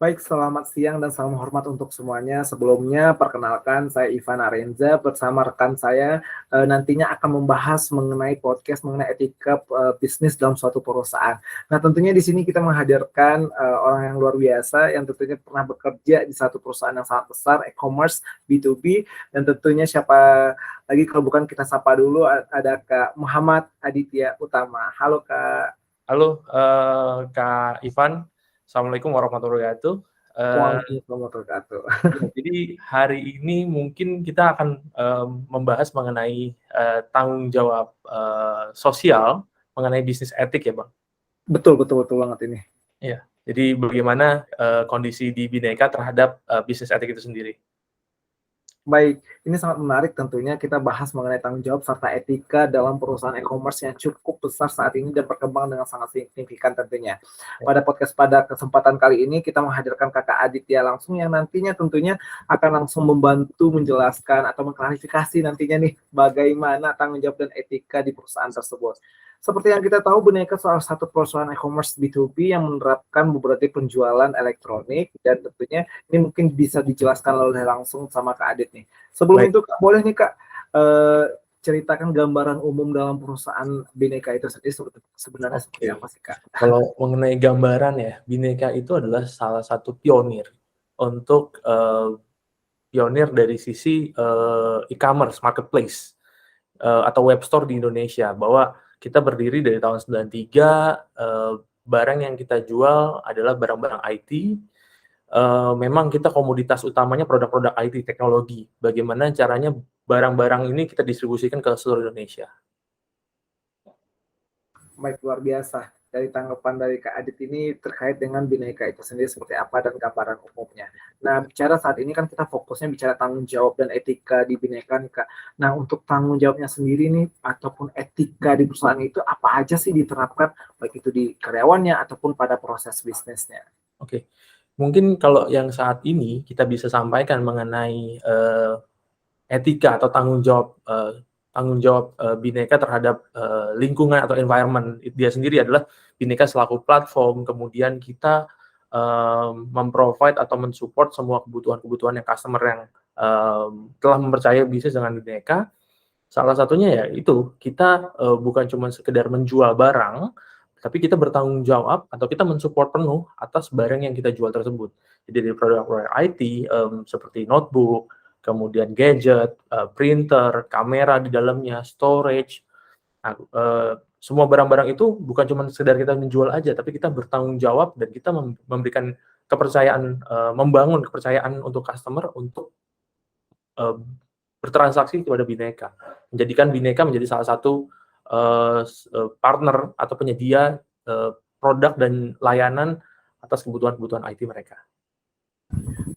Baik, selamat siang dan salam hormat untuk semuanya. Sebelumnya, perkenalkan saya Ivan Arenza bersama rekan saya nantinya akan membahas mengenai podcast mengenai etika bisnis dalam suatu perusahaan. Nah, tentunya di sini kita menghadirkan orang yang luar biasa yang tentunya pernah bekerja di satu perusahaan yang sangat besar, e-commerce, B2B, dan tentunya siapa lagi kalau bukan kita sapa dulu ada Kak Muhammad Aditya Utama. Halo Kak. Halo, Kak Ivan. Assalamualaikum warahmatullahi wabarakatuh. Waalaikumsalam warahmatullahi wabarakatuh. Ya, jadi hari ini mungkin kita akan membahas mengenai tanggung jawab sosial mengenai bisnis etik ya, Bang. Betul, betul, betul banget ini. Iya. Jadi bagaimana kondisi di Bhinneka terhadap bisnis etik itu sendiri? Baik, ini sangat menarik tentunya kita bahas mengenai tanggung jawab serta etika dalam perusahaan e-commerce yang cukup besar saat ini dan berkembang dengan sangat signifikan tentunya. Pada kesempatan kali ini kita menghadirkan Kakak Aditya langsung yang nantinya tentunya akan langsung membantu menjelaskan atau mengklarifikasi nantinya nih bagaimana tanggung jawab dan etika di perusahaan tersebut. Seperti yang kita tahu, Bhinneka salah satu perusahaan e-commerce B2B yang menerapkan beberapa penjualan elektronik dan tentunya ini mungkin bisa dijelaskan oleh langsung sama Kak Adit nih. Sebelum Baik. itu Kak, boleh nih Kak ceritakan gambaran umum dalam perusahaan Bhinneka itu sendiri sebenarnya seperti apa sih Kak? Kalau mengenai gambaran ya, Bhinneka itu adalah salah satu pionir untuk pionir dari sisi e-commerce marketplace atau web store di Indonesia, bahwa kita berdiri dari tahun 93, barang yang kita jual adalah barang-barang IT. Memang kita komoditas utamanya produk-produk IT teknologi. Bagaimana caranya barang-barang ini kita distribusikan ke seluruh Indonesia. Baik, luar biasa. Dari tanggapan dari Kak Adit ini terkait dengan Bhinneka itu sendiri seperti apa dan gambaran umumnya. Nah, bicara saat ini kan kita fokusnya bicara tanggung jawab dan etika di Bhinneka nih Kak. Nah, untuk tanggung jawabnya sendiri nih ataupun etika di perusahaan itu apa aja sih diterapkan baik itu di karyawannya ataupun pada proses bisnisnya? Oke, mungkin kalau yang saat ini kita bisa sampaikan mengenai etika atau tanggung jawab Bhinneka terhadap lingkungan atau environment dia sendiri adalah Bhinneka selaku platform, kemudian kita memprovide atau mensupport semua kebutuhan-kebutuhan yang customer yang telah mempercayai bisnis dengan Bhinneka. Salah satunya ya itu, kita bukan cuma sekedar menjual barang, tapi kita bertanggung jawab atau kita mensupport penuh atas barang yang kita jual tersebut. Jadi dari produk-produk IT seperti notebook, kemudian gadget, printer, kamera di dalamnya, storage. Nah, semua barang-barang itu bukan cuma sekedar kita menjual aja, tapi kita bertanggung jawab dan kita memberikan kepercayaan, membangun kepercayaan untuk customer untuk bertransaksi kepada Bhinneka. Menjadikan Bhinneka menjadi salah satu partner atau penyedia produk dan layanan atas kebutuhan-kebutuhan IT mereka.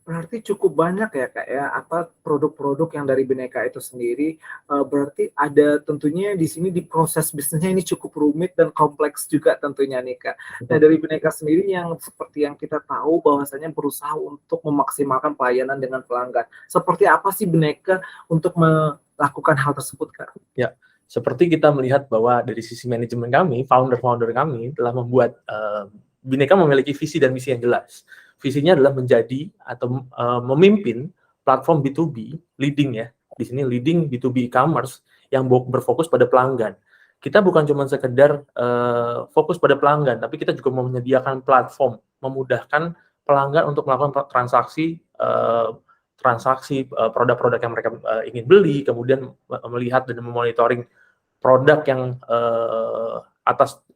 Berarti cukup banyak ya Kak ya, apa produk-produk yang dari Bhinneka itu sendiri, berarti ada tentunya di sini di proses bisnisnya ini cukup rumit dan kompleks juga tentunya nih Kak. Nah dari Bhinneka sendiri yang seperti yang kita tahu bahwasanya berusaha untuk memaksimalkan pelayanan dengan pelanggan. Seperti apa sih Bhinneka untuk melakukan hal tersebut Kak? Ya, seperti kita melihat bahwa dari sisi manajemen kami, founder-founder kami telah membuat Bhinneka memiliki visi dan misi yang jelas. Visinya adalah menjadi atau memimpin platform B2B, leading ya, di sini leading B2B e-commerce yang berfokus pada pelanggan. Kita bukan cuma sekedar fokus pada pelanggan, tapi kita juga mau menyediakan platform, memudahkan pelanggan untuk melakukan transaksi produk-produk yang mereka ingin beli, kemudian melihat dan memonitoring produk yang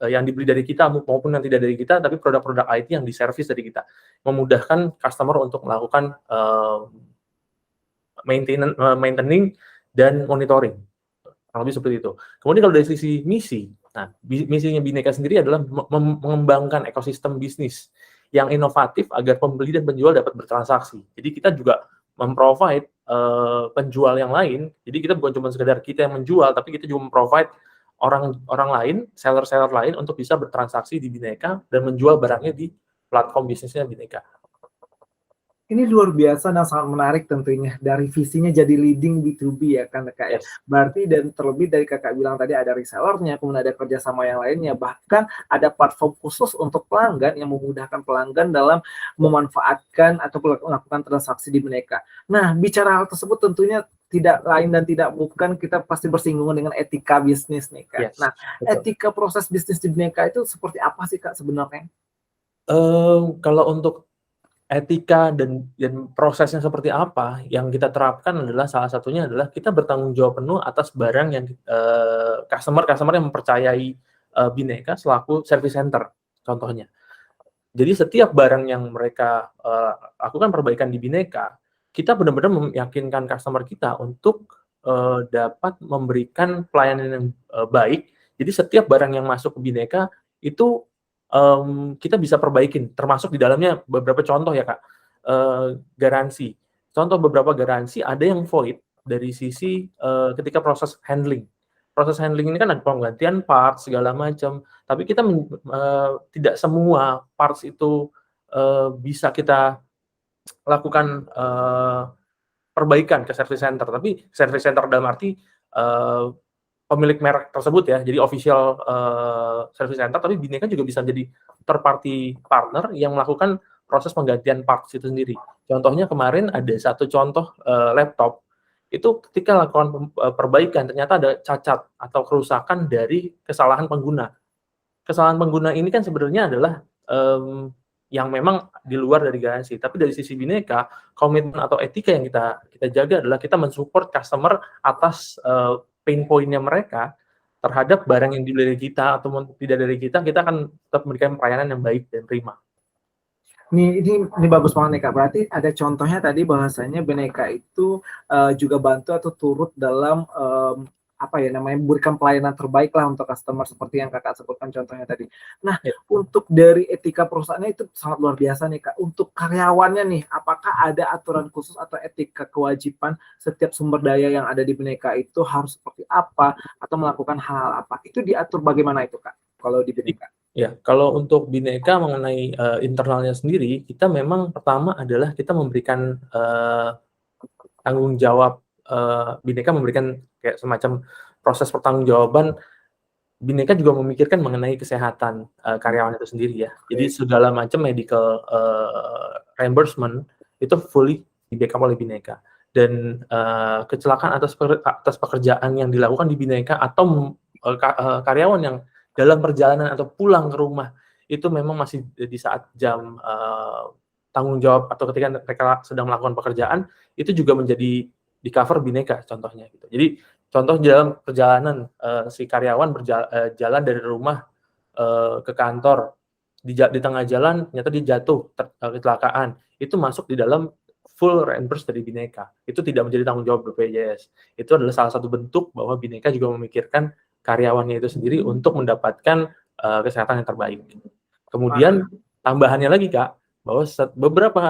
yang dibeli dari kita maupun yang tidak dari kita, tapi produk-produk IT yang diservis dari kita, memudahkan customer untuk melakukan maintaining dan monitoring, lebih seperti itu. Kemudian kalau dari sisi misi, nah misinya Bhinneka sendiri adalah mengembangkan ekosistem bisnis yang inovatif agar pembeli dan penjual dapat bertransaksi. Jadi kita juga memprovide penjual yang lain. Jadi kita bukan cuma sekedar kita yang menjual, tapi kita juga memprovide orang lain, seller-seller lain untuk bisa bertransaksi di Bhinneka dan menjual barangnya di platform bisnisnya Bhinneka. Ini luar biasa dan sangat menarik tentunya. Dari visinya jadi leading B2B ya kan Kak ya. Yes. Berarti dan terlebih dari Kakak bilang tadi ada resellernya, kemudian ada kerjasama yang lainnya, bahkan ada platform khusus untuk pelanggan yang memudahkan pelanggan dalam memanfaatkan atau melakukan transaksi di Bineka. Nah, bicara hal tersebut tentunya tidak lain dan tidak bukan kita pasti bersinggungan dengan etika bisnis nih Kak. Yes, Nah, betul. etika proses bisnis di Bineka itu seperti apa sih Kak sebenarnya? Kalau untuk etika dan prosesnya seperti apa, yang kita terapkan adalah salah satunya adalah kita bertanggung jawab penuh atas barang yang customer yang mempercayai Bineka selaku service center, contohnya. Jadi setiap barang yang mereka lakukan perbaikan di Bineka, kita benar-benar meyakinkan customer kita untuk dapat memberikan pelayanan yang baik. Jadi setiap barang yang masuk ke Bineka itu kita bisa perbaikin, termasuk di dalamnya beberapa contoh ya Kak, garansi. Contoh beberapa garansi ada yang void dari sisi ketika proses handling. Proses handling ini kan ada penggantian parts segala macam, tapi kita tidak semua parts itu bisa kita lakukan perbaikan ke service center, tapi service center dalam arti pemilik merek tersebut ya, jadi official service center, tapi Bineka juga bisa jadi third party partner yang melakukan proses penggantian parts itu sendiri. Contohnya kemarin ada satu contoh laptop, itu ketika lakukan perbaikan ternyata ada cacat atau kerusakan dari kesalahan pengguna. Kesalahan pengguna ini kan sebenarnya adalah yang memang di luar dari garansi. Tapi dari sisi Bineka, komitmen atau etika yang kita jaga adalah kita mensupport customer atas pain point-nya mereka terhadap barang yang dibeli dari kita atau tidak dari kita akan tetap memberikan pelayanan yang baik dan prima. Ini bagus banget nih Kak. Berarti ada contohnya tadi bahwasanya Bineka itu juga bantu atau turut dalam apa ya namanya memberikan pelayanan terbaik lah untuk customer seperti yang Kakak sebutkan contohnya tadi. Nah, Ya. untuk dari etika perusahaannya itu sangat luar biasa nih Kak. Untuk karyawannya nih, apakah ada aturan khusus atau etika kewajiban setiap sumber daya yang ada di Bineka itu harus seperti apa atau melakukan hal-hal apa? Itu diatur bagaimana itu Kak kalau di Bineka? Ya, kalau untuk Bineka mengenai internalnya sendiri, kita memang pertama adalah kita memberikan tanggung jawab, Bineka memberikan kayak semacam proses pertanggungjawaban. Bineka juga memikirkan mengenai kesehatan karyawan itu sendiri ya. Jadi segala macam medical reimbursement itu fully di-backup oleh Bineka. Dan kecelakaan atas pekerjaan yang dilakukan di Bineka atau karyawan yang dalam perjalanan atau pulang ke rumah itu memang masih di saat jam tanggung jawab atau ketika mereka sedang melakukan pekerjaan itu juga menjadi di cover Bineka contohnya gitu. Jadi contoh dalam perjalanan si karyawan jalan dari rumah ke kantor di tengah jalan ternyata dia jatuh kecelakaan itu masuk di dalam full reimburse dari Bineka. Itu tidak menjadi tanggung jawab BPJS. Itu adalah salah satu bentuk bahwa Bineka juga memikirkan karyawannya itu sendiri untuk mendapatkan kesehatan yang terbaik. Kemudian tambahannya lagi Kak, bahwa beberapa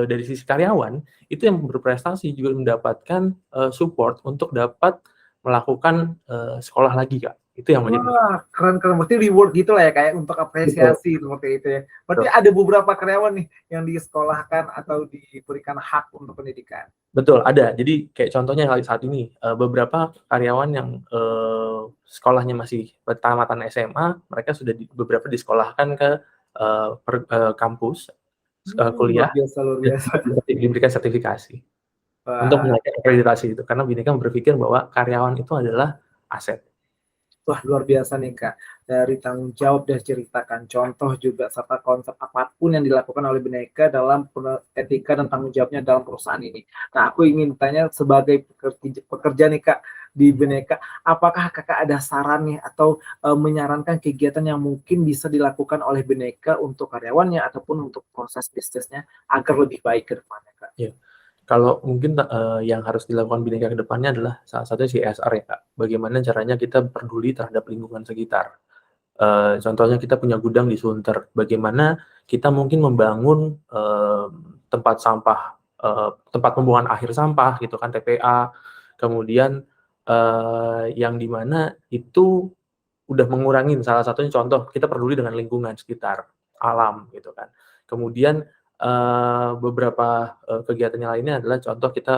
dari sisi karyawan itu yang berprestasi juga mendapatkan support untuk dapat melakukan sekolah lagi Kak. Itu yang menjadi Keren. Berarti reward gitu lah ya kayak untuk apresiasi seperti itu ya. Berarti ada beberapa karyawan nih yang disekolahkan atau diberikan hak untuk pendidikan. Betul, ada. Jadi kayak contohnya saat ini beberapa karyawan yang sekolahnya masih tamatan SMA, mereka sudah beberapa disekolahkan ke kampus kuliah Luar dan biasa. diberikan sertifikasi untuk Wah, menaikkan akreditasi itu karena Bineka berpikir bahwa karyawan itu adalah aset. wah, luar biasa nih Kak. Dari tanggung jawab dan ceritakan contoh juga serta konsep apapun yang dilakukan oleh Bineka dalam etika dan tanggung jawabnya dalam perusahaan ini. Nah, aku ingin tanya sebagai pekerja nih Kak di Bineka, apakah Kakak ada saran nih atau menyarankan kegiatan yang mungkin bisa dilakukan oleh Bineka untuk karyawannya ataupun untuk proses bisnisnya agar lebih baik ke depannya Kak? Ya. Kalau mungkin yang harus dilakukan Bineka ke depannya adalah salah satunya CSR ya Kak. Bagaimana caranya kita peduli terhadap lingkungan sekitar. Contohnya kita punya gudang di Sunter. Bagaimana kita mungkin membangun tempat sampah, tempat pembuangan akhir sampah gitu kan TPA. Kemudian yang dimana itu udah mengurangi salah satunya contoh kita peduli dengan lingkungan sekitar. alam gitu kan. Kemudian beberapa kegiatan yang lainnya adalah contoh kita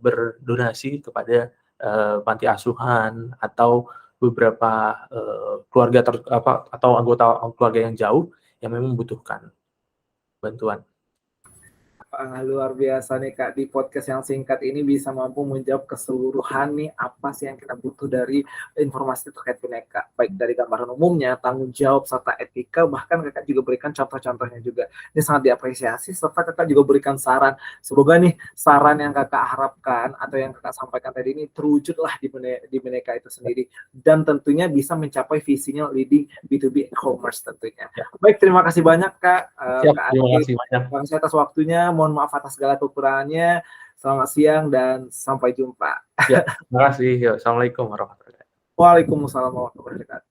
berdonasi kepada panti asuhan atau beberapa keluarga atau anggota keluarga yang jauh yang memang membutuhkan bantuan. Luar biasa nih Kak, di podcast yang singkat ini bisa mampu menjawab keseluruhan nih apa sih yang kita butuh dari informasi terkait Bineka, baik dari gambaran umumnya, tanggung jawab, serta etika, bahkan Kakak juga berikan contoh-contohnya juga. Ini sangat diapresiasi, serta Kakak juga berikan saran. Semoga nih saran yang Kakak harapkan atau yang Kakak sampaikan tadi ini terwujudlah di Bineka itu sendiri, dan tentunya bisa mencapai visinya leading B2B e-commerce tentunya. Ya. Baik, terima kasih banyak Kak. Siap, Kak terima Adi, kasih banyak. terima kasih atas waktunya. Mohon maaf atas segala kekurangannya. Selamat siang dan sampai jumpa. Ya, terima kasih. Assalamualaikum warahmatullahi wabarakatuh. Waalaikumsalam warahmatullahi wabarakatuh.